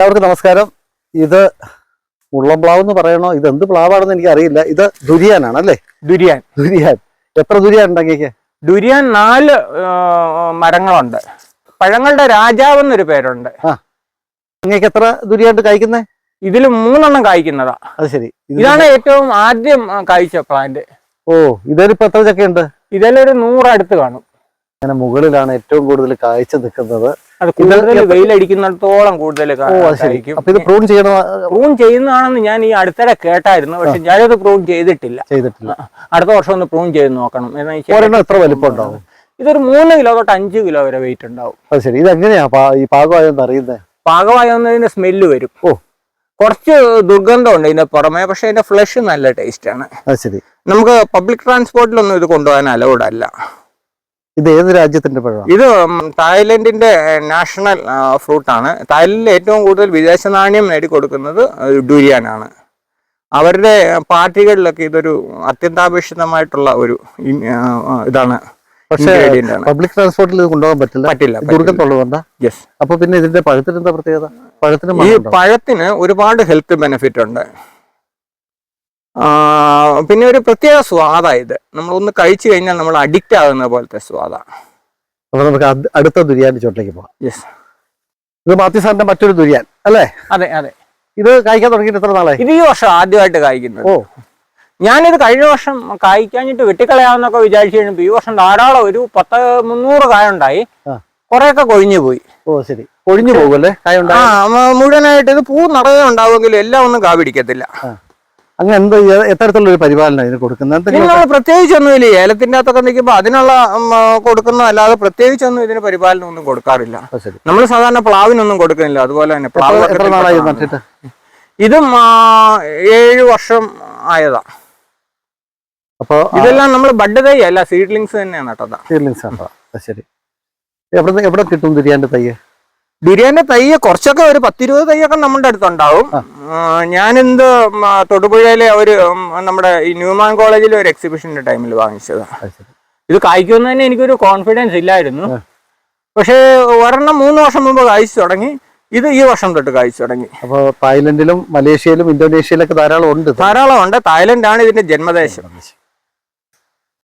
എല്ലാവർക്കും നമസ്കാരം. ഇത് മുള്ളംപ്ലാവ് എന്ന് പറയണോ, ഇത് എന്ത് പ്ലാവാണെന്ന് എനിക്ക് അറിയില്ല. ഇത് ദുരിയാനാണ് അല്ലേ? ദുരിയാൻ. എത്ര ദുരിയാൻ ഉണ്ടെങ്കിൽ? ദുരിയാൻ 4 മരങ്ങളുണ്ട്. പഴങ്ങളുടെ രാജാവ് എന്നൊരു പേരുണ്ട്. അങ്ങേക്ക് എത്ര ദുരിയാണ്ട് കായ്ക്കുന്നേ? ഇതിൽ 3 എണ്ണം കായ്ക്കുന്നതാ. അത് ശരി. ഇതാണ് ഏറ്റവും ആദ്യം കായ്ച്ച പ്ലാന്റ്. ഓ, ഇതിലിപ്പോ എത്ര ചക്കയുണ്ട്? ഇതിലൊരു 100 അടുത്ത് കാണും. അങ്ങനെ മുകളിലാണ് ഏറ്റവും കൂടുതൽ കായ്ച്ച നിൽക്കുന്നത്. അത് കൂടുതൽ വെയിലടിക്കുന്നിടത്തോളം കൂടുതൽ കായ്ക്കും. അപ്പൊ ഇത് പ്രൂൺ ചെയ്യണോ? പ്രൂൺ ചെയ്യുന്നതാണെന്ന് ഞാൻ ഈ അടുത്തിടെ കേട്ടായിരുന്നു. പക്ഷെ ഞാനത് പ്രൂൺ ചെയ്തിട്ടില്ല. അടുത്ത വർഷം ഒന്ന് പ്രൂൺ ചെയ്ത് നോക്കണം. എത്ര വലിപ്പം ഉണ്ടാവും? ഇതൊരു 3 കിലോ തൊട്ട് 5 കിലോ വരെ വെയിറ്റ് ഉണ്ടാവും. അത് ശരി. ഇത് എങ്ങനെയാ ഈ പാകമായെന്ന് അറിയുന്നത്? പാകമായതിന്റെ സ്മെല്ല് വരും. കുറച്ച് ദുർഗന്ധമുണ്ട് ഇതിന്റെ പുറമെ, പക്ഷെ അതിന്റെ ഫ്ലഷ് നല്ല ടേസ്റ്റ് ആണ്. അത് ശരി. നമുക്ക് പബ്ലിക് ട്രാൻസ്പോർട്ടിലൊന്നും ഇത് കൊണ്ടുപോകാൻ അലൗഡ് അല്ല. ഇത് ഏത് രാജ്യത്തിന്റെ പഴമാണ്? ഇത് തായ്ലൻഡിന്റെ നാഷണൽ ഫ്രൂട്ട് ആണ്. തായ്ലൻഡിൽ ഏറ്റവും കൂടുതൽ വിദേശ നാണ്യം നേടിക്കൊടുക്കുന്നത് ഡുരിയാനാണ്. അവരുടെ പാർട്ടികളിലൊക്കെ ഇതൊരു അത്യന്താപേക്ഷിതമായിട്ടുള്ള ഒരു ഇതാണ്. പക്ഷേ പബ്ലിക് ട്രാൻസ്പോർട്ടിൽ ഇത് കൊണ്ടുപോകാൻ പറ്റില്ല. ദുർഗന്ധമുള്ളതുകൊണ്ടാ? യെസ്. അപ്പൊ പിന്നെ ഇതിന്റെ പഴത്തിന് എന്താ പ്രത്യേകത? ഈ പഴത്തിന് ഒരുപാട് ഹെൽത്ത് ബെനിഫിറ്റ് ഉണ്ട്. പിന്നെ ഒരു പ്രത്യേക സ്വാദാ ഇത്. നമ്മളൊന്ന് കഴിച്ചു കഴിഞ്ഞാൽ നമ്മൾ അഡിക്റ്റ് ആകുന്ന പോലത്തെ സ്വാദാ. അപ്പൊ നമുക്ക് അടുത്ത ദുരിയാന്റെ ചോട്ടിലേക്ക് പോകാം. യെസ്. ഇത് മാത്യു സാറിന്റെ മറ്റൊരു ദുരിയാൻ അല്ലേ? അതെ അതെ. ഇത് കായ്ക്കാൻ തുടങ്ങിയിട്ട് എത്ര നാളായി? ഇത് ഈ വർഷം ആദ്യമായിട്ട് കായ്ക്കുന്നത്. ഞാനിത് കഴിഞ്ഞ വർഷം കായ്ക്കാഞ്ഞിട്ട് വെട്ടിക്കളയാമെന്നൊക്കെ വിചാരിച്ചു കഴിഞ്ഞപ്പോ ഈ വർഷം ധാരാളം ഒരു 300 കായുണ്ടായി. കുറെയൊക്കെ കൊഴിഞ്ഞു പോയി. ഓ ശരി. കൊഴിഞ്ഞു പോകുമല്ലേ കായ? മുഴുവനായിട്ട് ഇത് പൂ നിറയെ ഉണ്ടാവുമെങ്കിലും എല്ലാം ഒന്നും കാ പിടിക്കത്തില്ല. അങ്ങനെ എന്ത് എത്തരത്തിലുള്ള ഒരു പരിപാലനം ഇതിന് കൊടുക്കുന്നത്? നിങ്ങൾ പ്രത്യേകിച്ചൊന്നുമില്ല. ഏലത്തിന്റെ അകത്തൊക്കെ നിൽക്കുമ്പോൾ അതിനുള്ള കൊടുക്കുന്ന അല്ലാതെ പ്രത്യേകിച്ചൊന്നും ഇതിന് പരിപാലനം ഒന്നും കൊടുക്കാറില്ല. നമ്മൾ സാധാരണ പ്ലാവിനൊന്നും കൊടുക്കുന്നില്ല. അതുപോലെ തന്നെ പ്ലാവ് ഇതും 7 വർഷം ആയതാ. അപ്പൊ ഇതെല്ലാം നമ്മൾ ബഡ് തൈ അല്ല, സീഡ്ലിങ്സ് തന്നെയാണ് കേട്ടോ. സീഡ്ലിങ്സ് ആണ്. ശരി. എവിടെ കിട്ടും ദുരിയാന്റെ തയ്യ്? ദുരിയാന്റെ തയ്യ് കുറച്ചൊക്കെ ഒരു 10-20 തയ്യൊക്കെ നമ്മുടെ അടുത്തുണ്ടാവും. ഞാനെന്ത് തൊടുപുഴയിലെ ഒരു നമ്മുടെ ഈ ന്യൂമാൻ കോളേജിലെ ഒരു എക്സിബിഷന്റെ ടൈമിൽ വാങ്ങിച്ചതാ. ഇത് കായ്ക്കുമെന്ന് തന്നെ എനിക്കൊരു കോൺഫിഡൻസ് ഇല്ലായിരുന്നു. പക്ഷേ ഒരെണ്ണം 3 വർഷം മുമ്പ് കായ്ച്ചു തുടങ്ങി. ഇത് ഈ വർഷം തൊട്ട് കായ്ച്ചു തുടങ്ങി. അപ്പൊ തായ്ലൻഡിലും മലേഷ്യയിലും ഇന്തോനേഷ്യയിലൊക്കെ ധാരാളം ഉണ്ട്. തായ്ലൻഡാണ് ഇതിന്റെ ജന്മദേശം.